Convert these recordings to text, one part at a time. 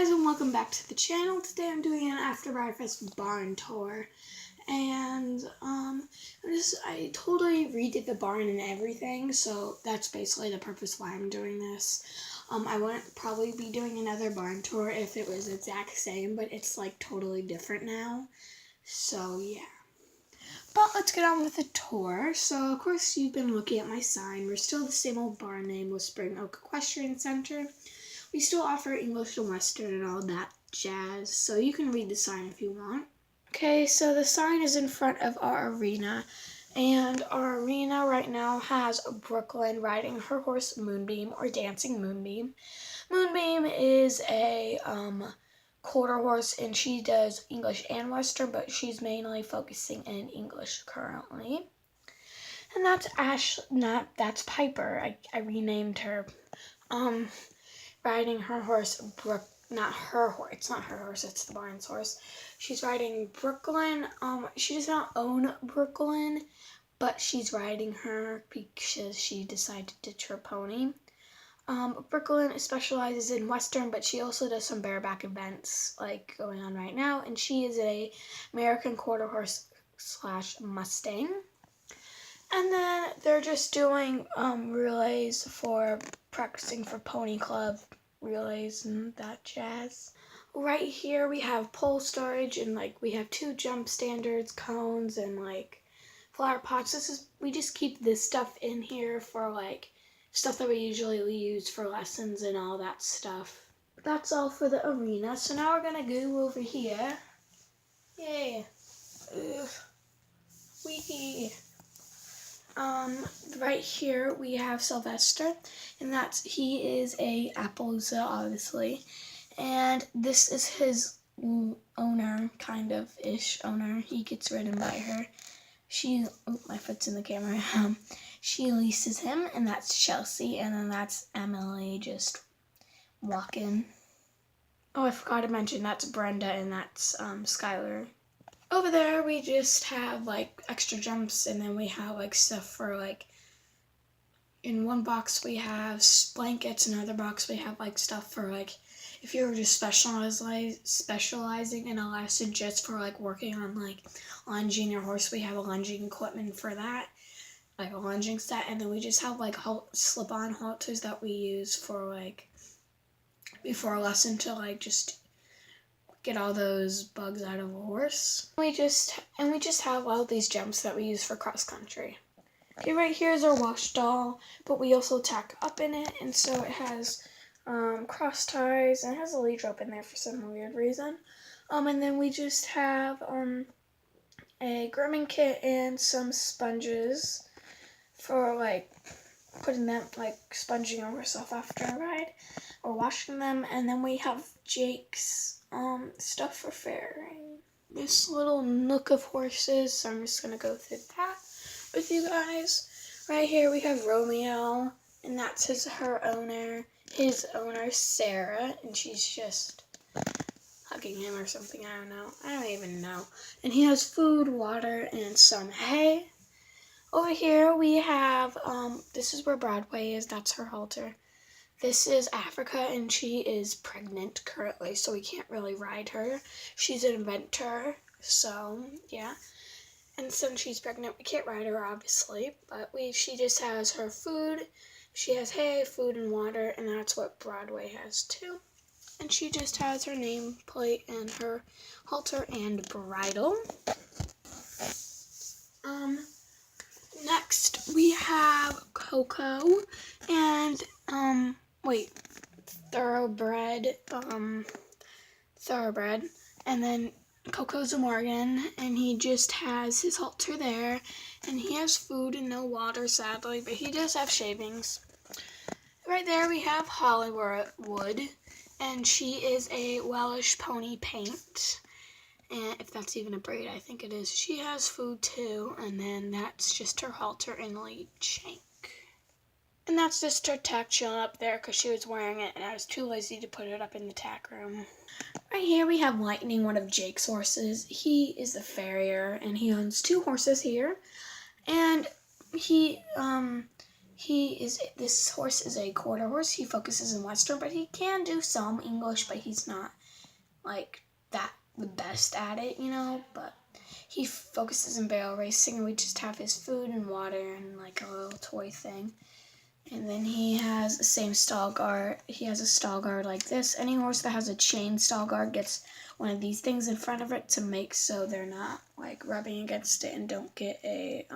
guys, and welcome back to the channel. Today I'm doing an after breyerfest barn tour, and I totally redid the barn and everything, so that's basically the purpose why I'm doing this. I wouldn't probably be doing another barn tour if it was exact same, but it's like totally different now, so yeah. But let's get on with the tour. So of course you've been looking at my sign. We're still the same old barn name with Spring Oak Equestrian Center. We still offer English and Western and all that jazz, so you can read the sign if you want. Okay, so the sign is in front of our arena, and our arena right now has Brooklyn riding her horse Moonbeam, or Dancing Moonbeam. Moonbeam is a quarter horse, and she does English and Western, but she's mainly focusing in English currently. And that's that's Piper. I renamed her. Riding her horse, not her horse, it's not her horse, it's the barn's horse. She's riding Brooklyn. She does not own Brooklyn, but she's riding her because she decided to ditch her pony. Brooklyn specializes in Western, but she also does some bareback events like going on right now, and she is a American quarter horse / Mustang. And then they're just doing relays for practicing for pony club relays and that jazz. Right here we have pole storage, and like we have 2 jump standards, cones, and like flower pots. We just keep this stuff in here for like stuff that we usually use for lessons and all that stuff. That's all for the arena. So now we're gonna go over here. Yay. Wee. Right here we have Sylvester, and he is a Appaloosa, obviously, and this is his owner, kind of ish owner. He gets ridden by her. My foot's in the camera. She leases him, and that's Chelsea, and then that's Emily just walking. Oh, I forgot to mention that's Brenda, and that's Skylar. Over there, we just have like extra jumps, and then we have like stuff for like, in one box we have blankets, in another box we have like stuff for like, if you're just specializing in a lesson just for like working on like lunging your horse, we have a lunging equipment for that, like a lunging set, and then we just have like slip-on halters that we use for like before a lesson to like just get all those bugs out of a horse. We just have all these jumps that we use for cross country. Okay, right here is our wash doll, but we also tack up in it, and so it has cross ties, and it has a lead rope in there for some weird reason. And then we just have a grooming kit and some sponges for like putting them, like sponging yourself after a ride or washing them. And then we have Jake's stuff for fairing. This little nook of horses, so I'm just gonna go through that with you guys. Right here we have Romeo, and that's his owner, Sarah, and she's just hugging him or something. I don't even know. And he has food, water, and some hay. Over here we have this is where Broadway is. That's her halter. This is Africa, and she is pregnant currently, so we can't really ride her. She's an inventor, so yeah. And since she's pregnant, we can't ride her, obviously, but she just has her food. She has hay, food, and water, and that's what Broadway has too. And she just has her nameplate and her halter and bridle. Next we have Coco and Thoroughbred, and then Coco's a Morgan, and he just has his halter there, and he has food and no water, sadly, but he does have shavings. Right there we have Hollywood, and she is a Welsh pony paint, and if that's even a breed, I think it is. She has food too, and then that's just her halter and lead shank. And that's just her tack chilling up there because she was wearing it, and I was too lazy to put it up in the tack room. Right here we have Lightning, one of Jake's horses. He is a farrier, and he owns 2 horses here. And he This horse is a quarter horse. He focuses in Western, but he can do some English, but he's not like that the best at it, but he focuses in barrel racing, and we just have his food and water and like a little toy thing. And then he has the same stall guard. He has a stall guard like this. Any horse that has a chain stall guard gets one of these things in front of it to make so they're not like rubbing against it and don't get a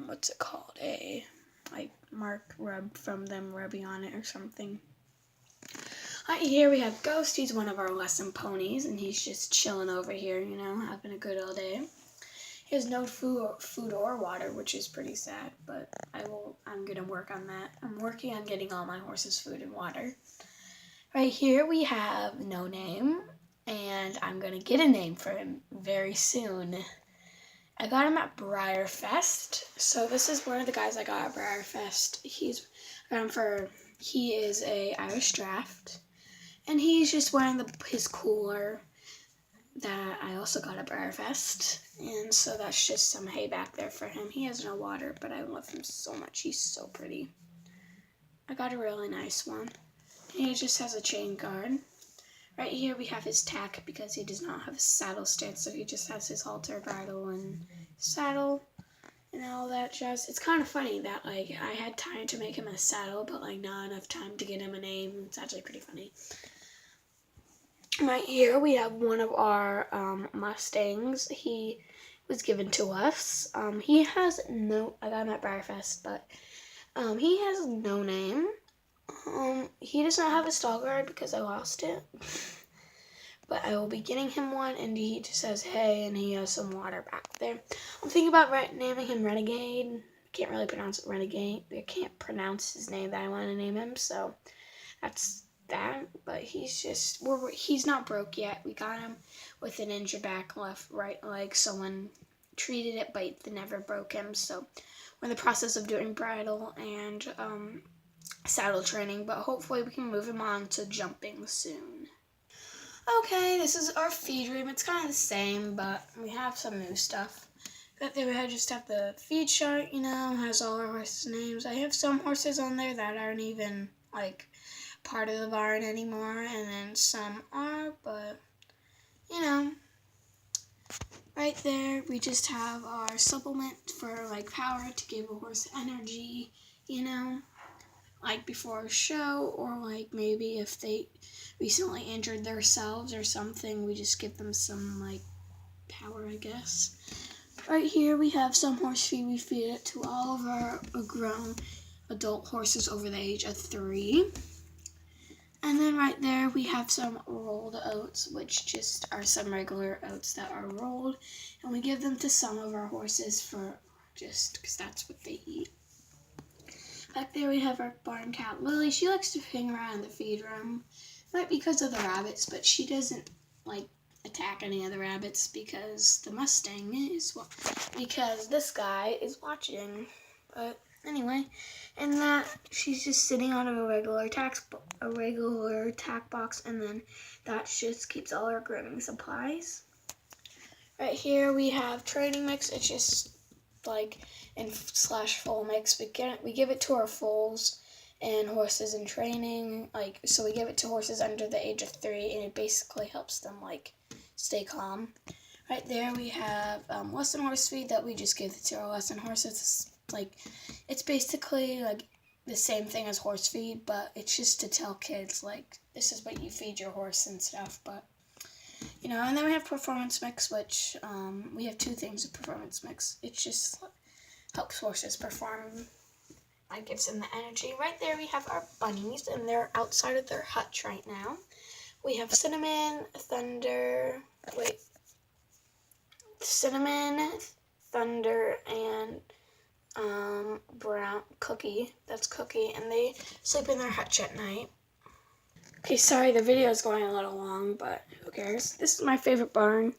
what's it called? A mark rub from them rubbing on it or something. Right here we have Ghost. He's one of our lesson ponies, and he's just chilling over here, having a good old day. He has no food or water, which is pretty sad, but I'm gonna work on that. I'm working on getting all my horses food and water. Right here we have No Name, and I'm gonna get a name for him very soon. I got him at breyerfest. So this is one of the guys I got at breyerfest. He is a Irish draft, and he's just wearing his cooler that I also got at breyerfest, and so that's just some hay back there for him. He has no water, but I love him so much. He's so pretty. I got a really nice one. And he just has a chain guard. Right here we have his tack because he does not have a saddle stance, so he just has his halter, bridle, and saddle, and all that jazz. It's kind of funny that I had time to make him a saddle, but not enough time to get him a name. It's actually pretty funny. Right here we have one of our Mustangs. He was given to us. He has I got him at breyerfest, but he has No Name. He does not have a stall guard because I lost it. But I will be getting him one, and he just has hay, and he has some water back there. I'm thinking about naming him Renegade. Can't really pronounce it Renegade. I can't pronounce his name that I want to name him, so that's that. But he's not broke yet. We got him with an injured back, right leg. Someone treated it, but they never broke him. So we're in the process of doing bridle and saddle training, but hopefully we can move him on to jumping soon. Okay, this is our feed room. It's kind of the same, but we have some new stuff. But then we just have the feed chart, has all our horses' names. I have some horses on there that aren't even, part of the barn anymore, and then some are, but, right there, we just have our supplement for, power to give a horse energy, before a show, or maybe if they recently injured themselves or something, we just give them some power, I guess. Right here we have some horse feed. We feed it to all of our grown adult horses over the age of 3. And then right there we have some rolled oats, which just are some regular oats that are rolled, and we give them to some of our horses for just because that's what they eat. Back there we have our barn cat, Lily. She likes to hang around in the feed room. Might be because of the rabbits, but she doesn't, attack any of the rabbits because the Mustang is, because this guy is watching. But anyway, and that, she's just sitting on a regular tack box, and then that just keeps all our grooming supplies. Right here we have training mix. It's just in /full mix. We give it to our foals and horses in training, so we give it to horses under the age of 3, and it basically helps them stay calm. Right there we have lesson horse feed that we just give it to our lesson horses. It's basically the same thing as horse feed, but it's just to tell kids this is what you feed your horse and stuff. But and then we have performance mix, which we have 2 things of performance mix. It just helps horses perform. Gives them the energy. Right there we have our bunnies, and they're outside of their hutch right now. We have Cinnamon, Thunder, and Brown Cookie. That's Cookie, and they sleep in their hutch at night. Okay, sorry, the video is going a little long, but who cares? This is my favorite barn.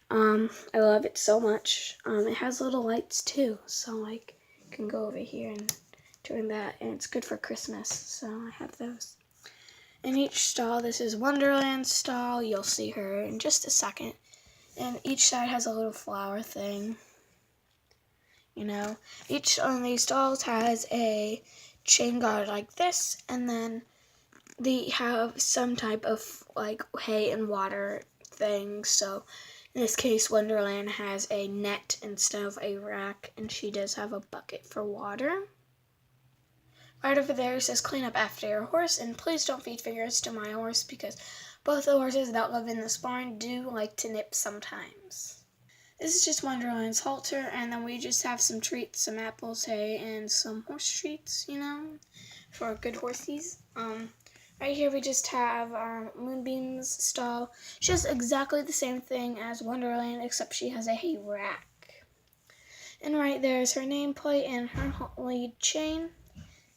I love it so much. It has little lights too, so you can go over here and turn that, and it's good for Christmas, so I have those. In each stall, this is Wonderland's stall. You'll see her in just a second. And each side has a little flower thing. you know. Each one of these stalls has a chain guard like this, and then they have some type of like hay and water thing. So in this case, Wonderland has a net instead of a rack, and she does have a bucket for water. Right over there it says clean up after your horse, and please don't feed fingers to my horse because both the horses that live in this barn do like to nip sometimes. This is just Wonderland's halter, and then we just have some treats, some apples, hay, and some horse treats, you know, for good horsies. Right here we just have our Moonbeam's stall. She has exactly the same thing as Wonderland, except she has a hay rack. And right there is her nameplate and her lead chain.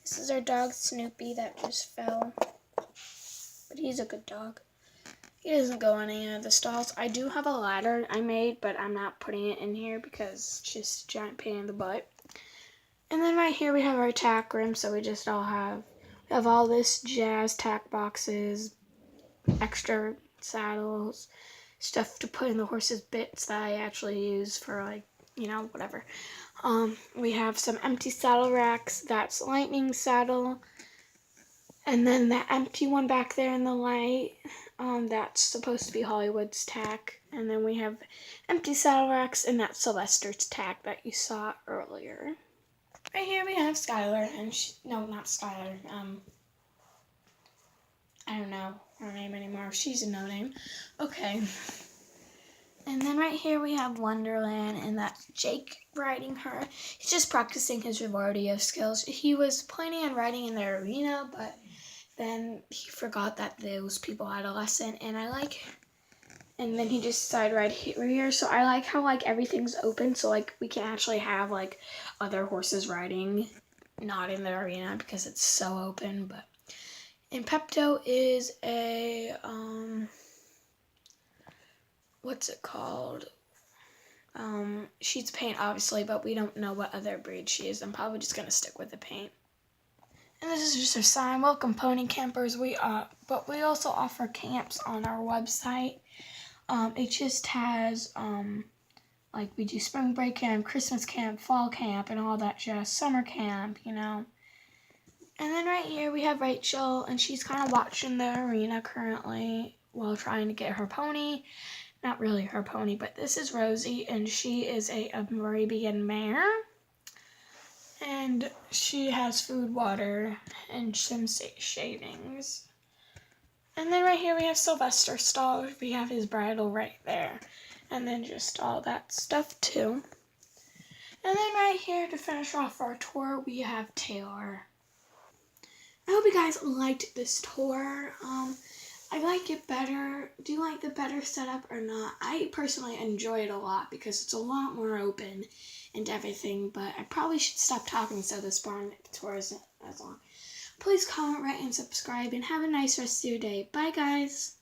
This is our dog Snoopy that just fell, but he's a good dog. He doesn't go in any of the stalls. I do have a ladder I made, but I'm not putting it in here because it's just a giant pain in the butt. And then right here we have our tack room, so we have all this jazz, tack boxes, extra saddles, stuff to put in the horse's bits that I actually use for like, you know, whatever. We have some empty saddle racks. That's Lightning saddle. And then the empty one back there in the light, that's supposed to be Hollywood's tack. And then we have empty saddle racks, and that's Sylvester's tack that you saw earlier. Right here we have Skylar, and no, not Skylar. I don't know her name anymore. She's a no name. Okay. And then right here we have Wonderland, and that's Jake riding her. He's just practicing his rodeo skills. He was planning on riding in the arena, but then he forgot that those people had a lesson, and then he just decided right here. So I like how like everything's open, so like we can actually have like other horses riding, not in the arena because it's so open. But and Pepto is a what's it called? She's paint obviously, but we don't know what other breed she is. I'm probably just gonna stick with the paint. And this is just a sign. Welcome, pony campers. But we also offer camps on our website. It just has like we do spring break camp, Christmas camp, fall camp, and all that jazz. Summer camp, you know. And then right here we have Rachel, and she's kind of watching the arena currently while trying to get her pony. Not really her pony, but this is Rosie, and she is a Arabian mare. And she has food, water, and some shavings. And then right here we have Sylvester's stall. We have his bridle right there. And then just all that stuff too. And then right here to finish off our tour, we have Taylor. I hope you guys liked this tour. I like it better. Do you like the better setup or not? I personally enjoy it a lot because it's a lot more open and everything, but I probably should stop talking so this barn tour isn't as long. Please comment, rate, and subscribe, and have a nice rest of your day. Bye, guys.